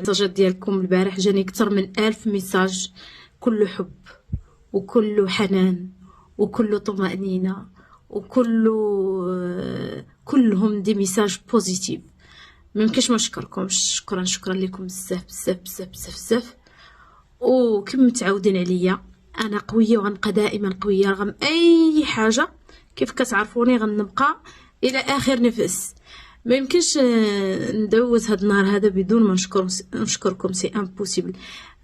الميساجات ديالكم البارح جاني اكثر من 1000 ميساج، كله حب وكله حنان وكله طمأنينة كلهم دي ميساج بوزيتيف. ميمكنش ما نشكركمش. شكرا لكم بزاف بزاف بزاف بزاف بزاف. وكم متعودين عليا انا قويه وغنبقى دائما قويه رغم اي حاجه. كيف كتعرفوني غنبقى الى اخر نفس. ما يمكنش ندوز هاد النهار هذا بدون ما نشكركم. سي امبوسيبل.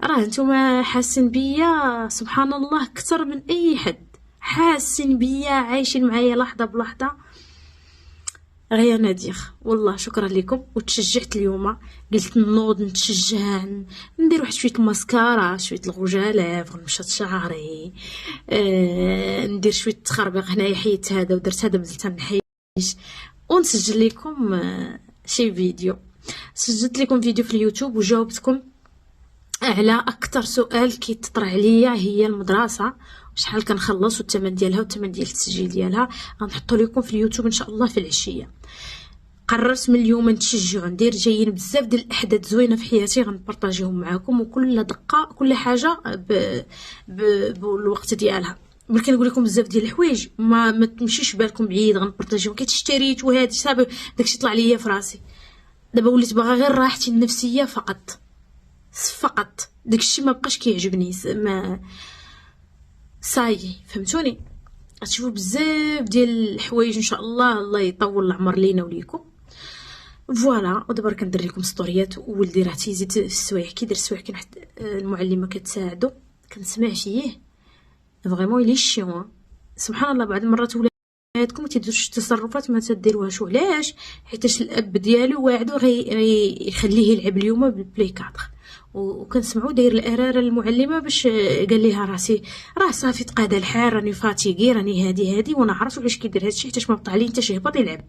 راه نتوما حاسين بيا سبحان الله اكثر من اي حد، حاسين بيا عايشين معايا لحظه بلحظه. غير نادير والله شكرا لكم. وتشجعت اليوم، قلت نوض نتشجع ندير واحد شويه الماسكارا، شويه الغوج على لافغ، نمشط شعري، ندير شويه تخربيق هنايا. حيت هذا ودرت هذا مازلت نحيش ونسجل لكم شي فيديو. سجلت لكم فيديو في اليوتيوب وجاوبتكم على اكثر سؤال كيتطرح عليا هي المدرسه شحال كنخلص والثمن ديالها والثمن ديال التسجيل ديالها. غنحطو لكم في اليوتيوب ان شاء الله في العشيه. قررت من اليوم نتشجعوا ندير جايين بزاف ديال الاحداث زوينه في حياتي غنبارطاجيهم معكم، وكل دقه كل حاجه بالوقت ديالها. ملي كنقول لكم بزاف ديال الحوايج ما تمشيش بالكم بعيد غنبارطاجيهم. كيت اشتريت وهذا صافي داكشي طلع ليا في راسي. دابا وليت باغا غير راحتي النفسيه فقط داكشي ما بقاش كيعجبني. ما صاي فهمتوني. غتشوفوا بزاف ديال الحوايج ان شاء الله. الله يطول العمر لينا وليكم. فوالا. ودابا كندير لكم ستوريات. وولدي راه تيزيد في السوايع كيدير السوايع. كاين واحد المعلمه كتساعدو كنسمع فيه فريمون لي شيون. سبحان الله بعض المرات ولادكم تيديروش تصرفات ما تديروهاش. علاش؟ حيتاش الاب ديالو واعدو يخليه يلعب اليوم بالبلاي 4. وكنسمعوا داير الاراره المعلمه باش قال ليها راه صافي تقاد الحال، راني فاتيكي، راني هادي وانا عرفت علاش كيدير هادشي حيتاش ما بطالين حتى شي هبط يلعب.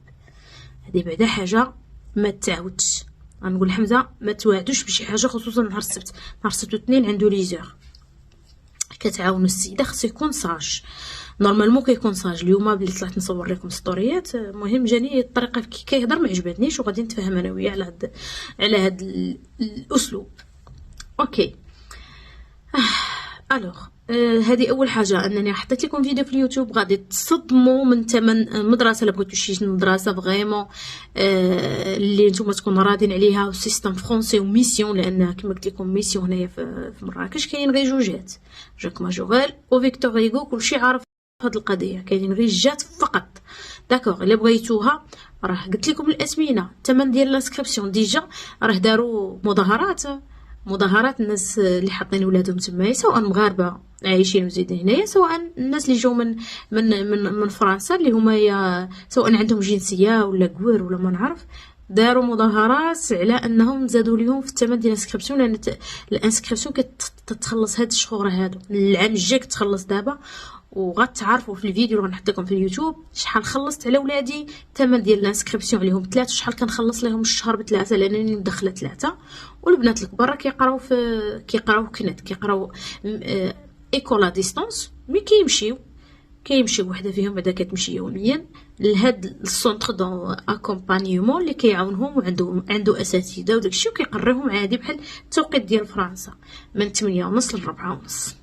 هذه بعدا حاجه ما تعاودش. غنقول حمزه ما توعدوش بشي حاجه خصوصا نهار السبت. نهار السبت والاثنين عنده ليزور كتعاونوا السيده. خصو يكون صاج نورمالمون كيكون صاج. اليوم بلي طلعت نصور لكم ستوريات مهم جاني الطريقه كي كيهضر ما عجبتنيش وغادي نتفاهم انا وياه على هذا الاسلوب. اوكي. الوغ هذه اول حاجه انني حطيت لكم فيديو في اليوتيوب غادي تصدموا من ثمن المدرسه. الا بغيتو شي مدرسه فريمون اللي نتوما تكونوا راضين عليها وسيستم فرونسي وميسيون. لان كما قلت لكم ميسيون هنايا في مراكش كاين غير جوجات، جاك ماجوريل وفيكتور هيغو. كلشي عارف هاد القضيه. كاينين غير جات فقط. داكوغ. الا بغيتوها راه قلت لكم الاسمينه. الثمن ديال لانسكريبسيون ديجا راه داروا مظاهرات الناس اللي حاطين ولادهم تمايا، سواء مغاربه عايشين وزيدين هنايا، سواء الناس اللي جاو من فرنسا اللي هما سواء عندهم جنسيه ولا كوير ولا ما نعرف. داروا مظاهرات على انهم زادوا ليهم في الثمن ديال الانسكريبسيون. لان الانسكريبسيون كتخلص هاد الشهور هادو. العام الجاي كتخلص دابا. وغتعرفوا في الفيديو اللي غنحط لكم في اليوتيوب شحال خلصت على ولادي الثمن ديال الانسكريبسيون عليهم 3 وشحال كنخلص لهم الشهر ب3 لانني مدخله 3. والبنات الكبار كيقراو كنت كيقراو ايكولا ديستانس. مي كيمشيو وحده فيهم بعدا كتمشي يوميا لهاد السونتر دون اكومبانيمون اللي كيعاونهم وعنده اساتذه وداكشي وكيقريهم عادي بحال التوقيت ديال فرنسا من 8:30 ل 4:30.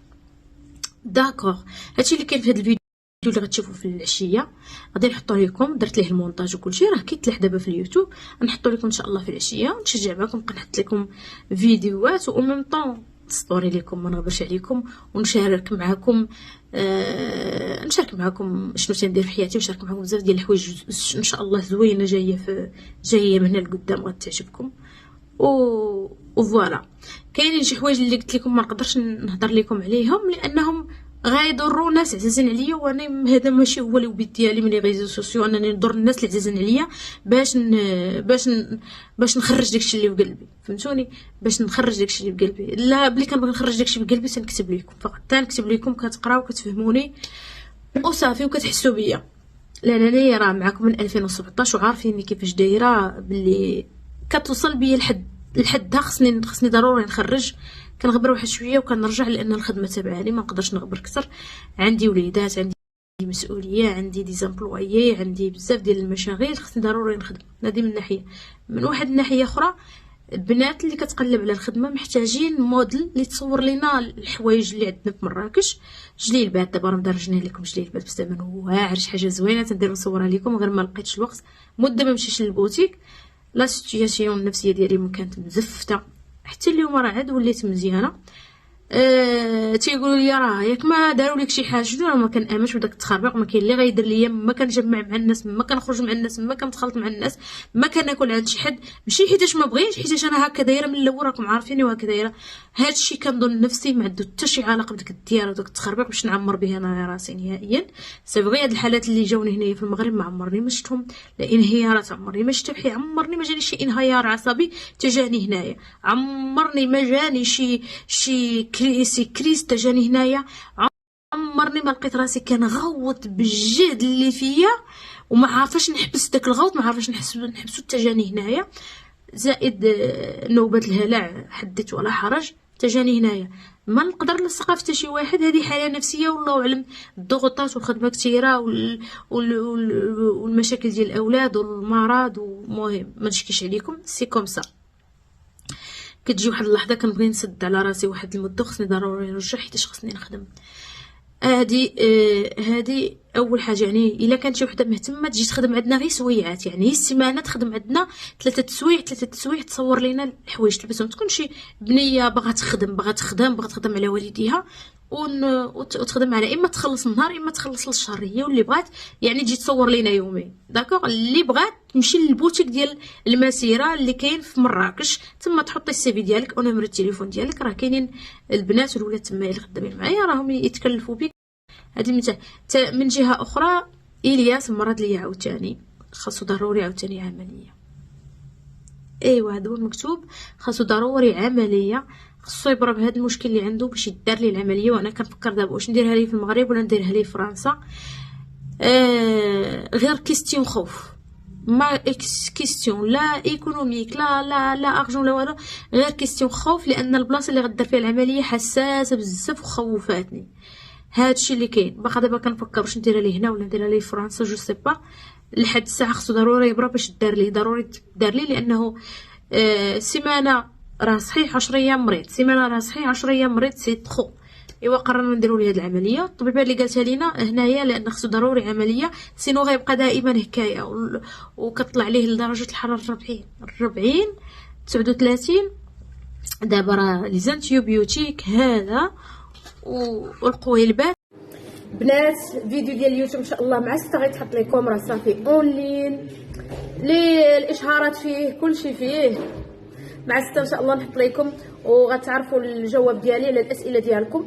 داكوغ. هادشي اللي كاين في هاد الفيديو اللي غتشوفوا في العشيه. غادي نحطو لكم، درت ليه المونتاج وكلشي راه كيتلاح دابا في اليوتيوب. نحطو لكم ان شاء الله في العشيه ونتشجع معكم. نبقى نحط لكم فيديوهات و ميم طون ستوري لكم ما نغبرش عليكم ونشارك معكم. نشارك معكم شنو تندير في حياتي ونشارك معكم بزاف ديال الحوايج ان شاء الله زوينه جايه من هنا لقدام غتعجبكم. وفوالا. كاينين شي حوايج اللي قلت لكم ما نقدرش نهضر لكم عليهم لانهم غيضروا ناس عزازين عليا. وانا هذا ماشي هو الوبيت ديالي من لي ريزو سوسيو انني نضر الناس اللي عزازين عليا باش نخرج داكشي اللي في قلبي. فهمتوني؟ باش نخرج داكشي اللي في قلبي. لا بلي كنبغي نخرج داكشي في قلبي تنكتب لكم فقط. تنكتب لكم كتقراو وكتفهموني وصافي وكتحسوا بيا. لانني راه معكم من 2017 وعارفيني كيفاش دايره. باللي كتوصل بيا لحدها خصني ضروري نخرج. كنغبر واحد شويه وكنرجع لان الخدمه تبعاني ما نقدرش نغبر اكثر. عندي وليدات، عندي مسؤوليه، عندي دي زامبلويي، عندي بزاف ديال المشاغل خصني ضروري نخدم. هذه من ناحيه. من واحد الناحيه اخرى البنات اللي كتقلب على الخدمه محتاجين موديل اللي تصور لنا الحوايج اللي عندنا في مراكش. جليلبات دابا راه مدرجنا لكم جليلبات بثمن واعر، شي حاجه زوينه تندير نصورها لكم، غير ما لقيتش الوقت مده ما مشيتش للبوتيك. لا سيتوياسيون النفسيه ديالي كانت مزفته، حتى اليوم راه عاد وليت مزيانه. تيقولوا لي راه ياك ما داروا لك شي حاجه، شنو راه ما كنامنش بداك التخربيق، ما كاين اللي غيدير ليا، ما كنجمع مع الناس، ما كنخرج مع الناس، ما كنتخلط مع الناس، ما كناكل عند شي حد، ماشي حيتاش ما بغيتش، حيتاش انا هكا دايره من الاول، راكم عارفيني وهكا دايره. هادشي كنظن نفسي ما عنده حتى شي علاقه بديك الديار وداك التخربيق باش نعمر به انا راسي نهائيا. سبغي هاد الحالات اللي جاوني هنايا في المغرب ما عمرني ما شفتهم، لا انهيارات عمرني ما شفت، بحال عمرني ما جاني شي انهيار عصبي تجاني هنايا، عمرني ما جاني شي كريس تجاني هنايا، عمرني ما لقيت راسي كنغوت بالجهد اللي فيا وما عارفاش نحبس داك الغوت، ما عارفاش نحبسو تجاني هنايا. زائد نوبه الهلع حدث ولا حرج تجاني هنايا، ما نقدر نلصقها في شي واحد. هذه حاله نفسيه والله اعلم، الضغوطات والخدمه كثيره والمشاكل ديال الاولاد والمرض، ومهم ما نشكيش عليكم، سي كوم سا. كتجي واحد اللحظه كنبغي نسد على راسي واحد المده، خصني ضروري نرجع حيت خصني نخدم. هادي اول حاجه. يعني الا كانت شي وحده مهتمه تجي تخدم عندنا غير سويعات، يعني السيمانه تخدم عندنا ثلاثه تسويع تصور لينا الحوايج تلبسهم، تكون شي بنيه باغا تخدم على والديها وتخدم على اما تخلص النهار اما تخلص للشهر، هي واللي بغات يعني تجي تصور لينا يومين. داكوغ، اللي بغات تمشي للبوتيك ديال المسيره اللي كاين في مراكش، تما تحطي السي في ديالك او نمره التليفون ديالك، راه كاينين البنات والولاد تما اللي خدامين معايا راهم يتكلفوا بك. هذه من جهه اخرى الياس مرض ليا عاوتاني، خاصو ضروري عاوتاني عمليه. ايوا هذا هو المكتوب، خاصو ضروري عمليه، خصو يبرى بهذا المشكل اللي عنده باش يدار ليه العمليه. وانا كنفكر دابا واش نديرها ليه في المغرب ولا نديرها ليه في فرنسا. غير كيستيون خوف، ما كيستيون لا ايكونوميك لا ارجون لا والو، غير كيستيون خوف، لان البلاصه اللي غدار فيها العمليه حساسه بزاف وخوفاتني. هادشي اللي كاين. باقا دابا كنفكر واش نديرها ليه هنا ولا نديرها ليه في فرنسا، جو سي با. لحد الساعه خصو ضروري يبرا باش دار ليه، ضروري دار ليه، لانه سيمانه راه صحيح 10 ايام مريض، سيمانه راه صحيح 10 ايام مريض، سي تخو. ايوا قررنا نديروا ليه هاد العمليه. الطبيبه اللي قالتها لينا هنايا لان خصو ضروري عمليه، سينو غيبقى دائما هكايا وكطلع ليه لدرجه الحراره 40 39. دابا راه لي زانتيوبيوتيك هذا والقويلبات. بنات فيديو ديال اليوتيوب ان شاء الله مع 6 غيتحط لكم، راه صافي اونلاين، لي الاشهارات فيه كلشي فيه. مع 6 ان شاء الله نحط لكم وغتعرفوا الجواب ديالي على الاسئله ديالكم.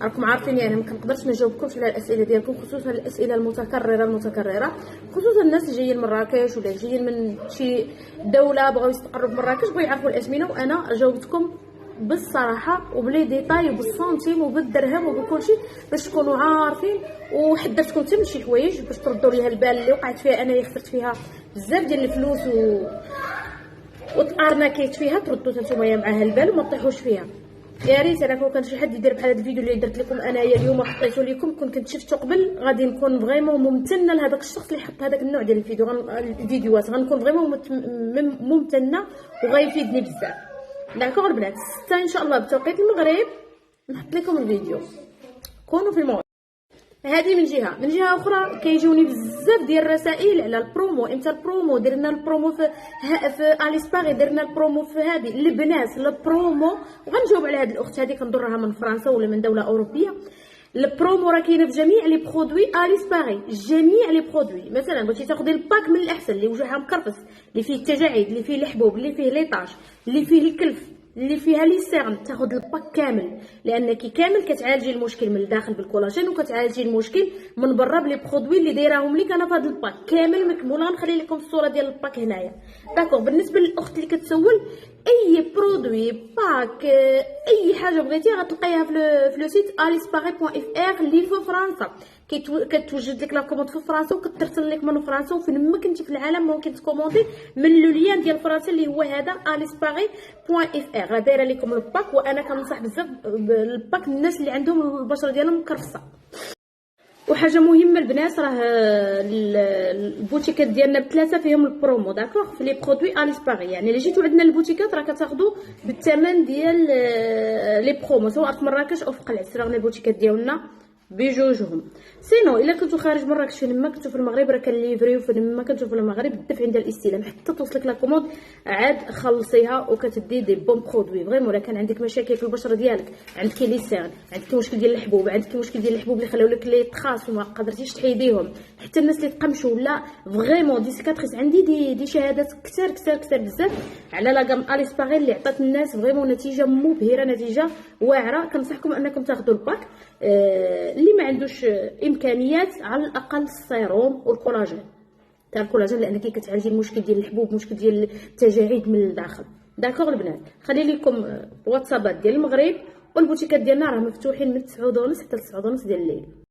راكم عارفين يعني ما كنقدرش ما نجاوبكمش على الاسئله ديالكم، خصوصا الاسئله المتكرره، خصوصا الناس اللي جايين من مراكش ولا جايين من شي دوله بغاو يستقروا في مراكش، بغاو يعرفوا الازمنه، وانا جاوبتكم بالصراحه وبلي ديتاي وبالسنتيم وبالدرهم وبكلشي باش تكونوا عارفين، وحذرتكم حتى من شي حوايج باش تردوا ليها البال اللي وقعت فيها انايا، خسرت فيها بزاف ديال الفلوس وتارناكيت فيها، تردوا نتوما معاها البال وما تطيحوش فيها. يا ريت انا كون كان شي حد يدير بحال هذا الفيديو اللي درت لكم انايا اليوم وحطيته لكم، كنت شفتو قبل، غادي نكون فريمون ممتنه لهذاك الشخص اللي حط هذاك النوع ديال الفيديوهات، غنكون فريمون ممتنه وغيفيدني بزاف. داكوغ البنات، 6 ان شاء الله بتوقيت المغرب نحط لكم الفيديو، كونوا في الموعد. هذه من جهه اخرى كيجوني بزاف ديال الرسائل على البرومو. امتى البرومو؟ درنا البرومو في اليس باغي، درنا البرومو في هذه البنات البرومو. وغنجاوب على هذه الاخت هذه كنضرها من فرنسا ولا من دوله اوروبيه. البرومو راه كاينه في جميع لي برودوي اليس باغي، جميع لي برودوي. مثلا بغيتي تاخذي الباك من الاحسن اللي وجهها مكرفس، اللي فيه التجاعيد، اللي فيه الحبوب، اللي فيه ليطاج، اللي فيه الكلف، اللي فيها لي سيرن، تاخذ الباك كامل، لانك كامل كتعالجي المشكل من الداخل بالكولاجين وكتعالجي المشكل من برا بلي برودوي اللي دايراهم ليك انا في هذا الباك كامل مكموله. غنخلي لكم الصوره ديال الباك هنايا. داكوغ. بالنسبه للاخت اللي كتسول، اي برودوي باك اي حاجه بغيتي غتلقايها في لو سيت aliceparis.fr اللي في فرنسا. كتوجد لك لا كوموند في فرنسا وكترسل لك من فرنسا، وفين ما كنتي في العالم ممكن تكوموندي من لو ليان ديال فرنسا اللي هو هذا aliceparis.fr. راه دايره لكم الباك، وانا كنصح بزاف بالباك الناس اللي عندهم البشره ديالهم مكرفسه. وحاجه مهمه البنات، راه البوتيكات ديالنا بثلاثه فيهم البرومو داكوغ في لي برودوي اليسباغي، يعني الا جيتو عندنا البوتيكات راه كتاخذوا بالثمن ديال لي برومو سواء في مراكش او في قلعه السراغنا. البوتيكات ديالنا بجوجهم. سينو الا كنتو خارج مراكش فين ما كنتو في المغرب راه كنليفريو فين ما كنتو في المغرب الدفع عند الاستلام حتى توصلك لا كوموند عاد خلصيها وكتدي دي بون برودوي فريمون. الا كان عندك مشاكل في البشره ديالك، عندك لي سيرن، عندك مشكل ديال الحبوب، عندك مشكل ديال الحبوب اللي خلاو لك لي تخاص وما قدرتيش تحيديهم، حتى الناس اللي تقمشوا ولا فريمون دي سيكاتريس، عندي دي شهادات كثار كثار كثار بزاف على لا غام اليسباغي اللي عطات الناس فريمون نتيجه مبهره، نتيجه واعره. كنصحكم انكم تاخذوا الباك. اللي ما عندوش امكانيات على الاقل السيروم والكولاجين تاع الكولاجين، لان كتعالجي المشكل ديال الحبوب، مشكل ديال التجاعيد من الداخل. داكوغ البنات، خلي لكم الواتسابات ديال المغرب، والبوتيكات ديالنا راه مفتوحين من 9:30 حتى ل 9:30 ديال الليل.